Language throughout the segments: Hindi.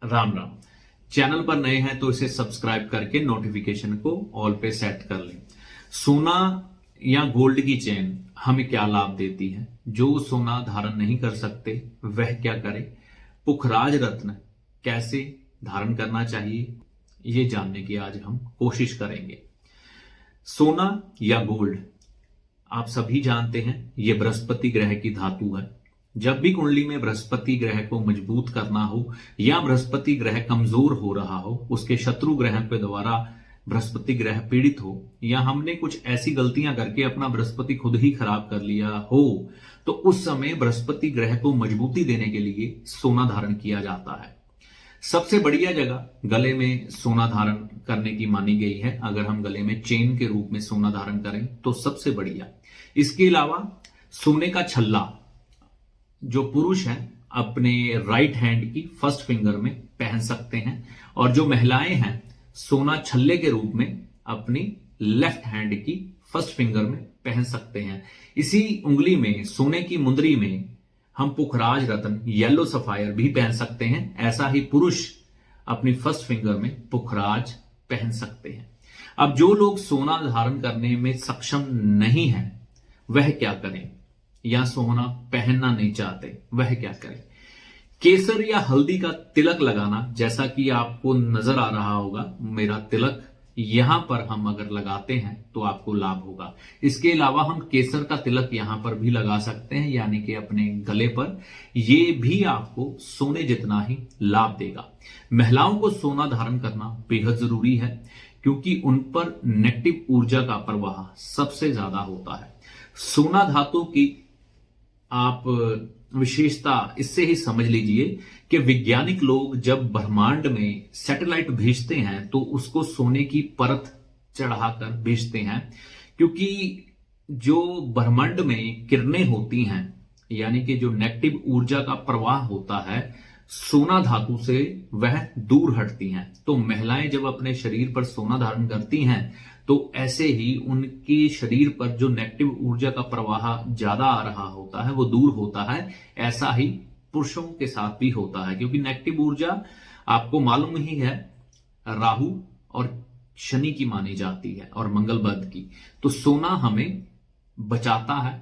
राम राम। चैनल पर नए हैं तो इसे सब्सक्राइब करके नोटिफिकेशन को ऑल पे सेट कर लें। सोना या गोल्ड की चेन हमें क्या लाभ देती है? जो सोना धारण नहीं कर सकते वह क्या करे? पुखराज रत्न कैसे धारण करना चाहिए, ये जानने की आज हम कोशिश करेंगे। सोना या गोल्ड आप सभी जानते हैं, ये बृहस्पति ग्रह की धातु है। जब भी कुंडली में बृहस्पति ग्रह को मजबूत करना हो या बृहस्पति ग्रह कमजोर हो रहा हो, उसके शत्रु ग्रह के द्वारा बृहस्पति ग्रह पीड़ित हो, या हमने कुछ ऐसी गलतियां करके अपना बृहस्पति खुद ही खराब कर लिया हो, तो उस समय बृहस्पति ग्रह को मजबूती देने के लिए सोना धारण किया जाता है। सबसे बढ़िया जगह गले में सोना धारण करने की मानी गई है। अगर हम गले में चेन के रूप में सोना धारण करें तो सबसे बढ़िया। इसके अलावा सोने का छल्ला जो पुरुष है अपने राइट हैंड की फर्स्ट फिंगर में पहन सकते हैं, और जो महिलाएं हैं सोना छल्ले के रूप में अपनी लेफ्ट हैंड की फर्स्ट फिंगर में पहन सकते हैं। इसी उंगली में सोने की मुंदरी में हम पुखराज रत्न येलो सफायर भी पहन सकते हैं। ऐसा ही पुरुष अपनी फर्स्ट फिंगर में पुखराज पहन सकते हैं। अब जो लोग सोना धारण करने में सक्षम नहीं है वह क्या करें, या सोना पहनना नहीं चाहते वह क्या करें? केसर या हल्दी का तिलक लगाना, जैसा कि आपको नजर आ रहा होगा मेरा तिलक, यहां पर हम अगर लगाते हैं तो आपको लाभ होगा। इसके अलावा हम केसर का तिलक यहां पर भी लगा सकते हैं, यानी कि अपने गले पर। ये भी आपको सोने जितना ही लाभ देगा। महिलाओं को सोना धारण करना बेहद जरूरी है, क्योंकि उन पर नेगेटिव ऊर्जा का प्रवाह सबसे ज्यादा होता है। सोना धातु की आप विशेषता इससे ही समझ लीजिए कि वैज्ञानिक लोग जब ब्रह्मांड में सैटेलाइट भेजते हैं तो उसको सोने की परत चढ़ाकर भेजते हैं, क्योंकि जो ब्रह्मांड में किरणें होती हैं, यानी कि जो नेगेटिव ऊर्जा का प्रवाह होता है, सोना धातु से वह दूर हटती हैं। तो महिलाएं जब अपने शरीर पर सोना धारण करती हैं तो ऐसे ही उनके शरीर पर जो नेगेटिव ऊर्जा का प्रवाह ज्यादा आ रहा होता है वो दूर होता है। ऐसा ही पुरुषों के साथ भी होता है, क्योंकि नेगेटिव ऊर्जा आपको मालूम ही है राहु और शनि की मानी जाती है, और मंगल बुध की। तो सोना हमें बचाता है,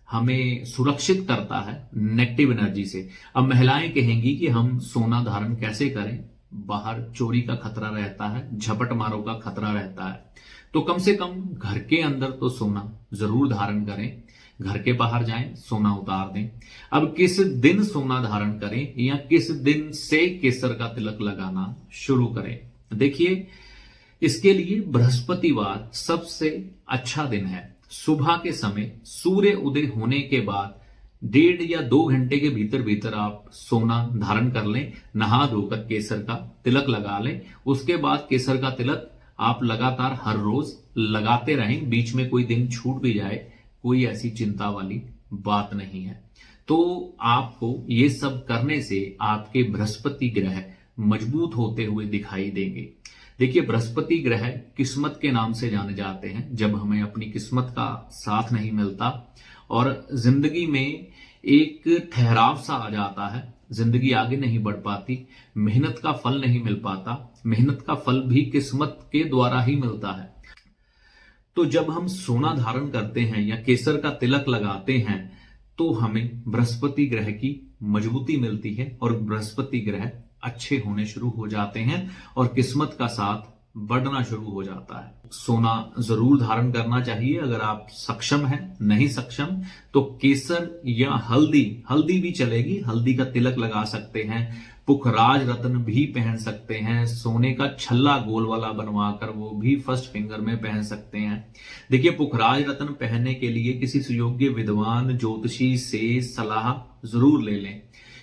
हमें सुरक्षित करता है नेगेटिव एनर्जी से। अब महिलाएं कहेंगी कि हम सोना धारण कैसे करें, बाहर चोरी का खतरा रहता है, झपट मारों का खतरा रहता है, तो कम से कम घर के अंदर तो सोना जरूर धारण करें। घर के बाहर जाएं, सोना उतार दें। अब किस दिन सोना धारण करें या किस दिन से केसर का तिलक लगाना शुरू करें? देखिए, इसके लिए बृहस्पतिवार सबसे अच्छा दिन है। सुबह के समय सूर्य उदय होने के बाद 1.5 या 2 घंटे के भीतर भीतर आप सोना धारण कर लें। नहा धोकर केसर का तिलक लगा लें। उसके बाद केसर का तिलक आप लगातार हर रोज लगाते रहें। बीच में कोई दिन छूट भी जाए, कोई ऐसी चिंता वाली बात नहीं है। तो आपको ये सब करने से आपके बृहस्पति ग्रह मजबूत होते हुए दिखाई देंगे। देखिए, बृहस्पति ग्रह किस्मत के नाम से जाने जाते हैं। जब हमें अपनी किस्मत का साथ नहीं मिलता और जिंदगी में एक ठहराव सा आ जाता है, जिंदगी आगे नहीं बढ़ पाती, मेहनत का फल नहीं मिल पाता। मेहनत का फल भी किस्मत के द्वारा ही मिलता है। तो जब हम सोना धारण करते हैं या केसर का तिलक लगाते हैं तो हमें बृहस्पति ग्रह की मजबूती मिलती है, और बृहस्पति ग्रह अच्छे होने शुरू हो जाते हैं और किस्मत का साथ बढ़ना शुरू हो जाता है। सोना जरूर धारण करना चाहिए। अगर आप सक्षम हैं, नहीं सक्षम तो केसर या हल्दी भी चलेगी, हल्दी का तिलक लगा सकते हैं। पुखराज रत्न भी पहन सकते हैं। सोने का छल्ला गोल वाला बनवाकर वो भी फर्स्ट फिंगर में पहन सकते हैं। देखिए, पुखराज रत्न पहनने के लिए किसी सुयोग्य विद्वान ज्योतिषी से सलाह जरूर ले लें,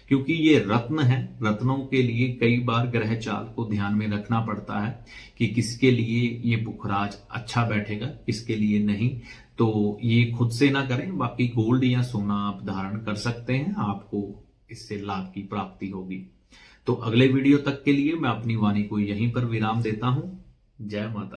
क्योंकि ये रत्न है। रत्नों के लिए कई बार ग्रह चाल को ध्यान में रखना पड़ता है कि किसके लिए ये पुखराज अच्छा बैठेगा, किसके लिए नहीं। तो ये खुद से ना करें। बाकी गोल्ड या सोना आप धारण कर सकते हैं, आपको इससे लाभ की प्राप्ति होगी। तो अगले वीडियो तक के लिए मैं अपनी वाणी को यहीं पर विराम देता हूं। जय माता।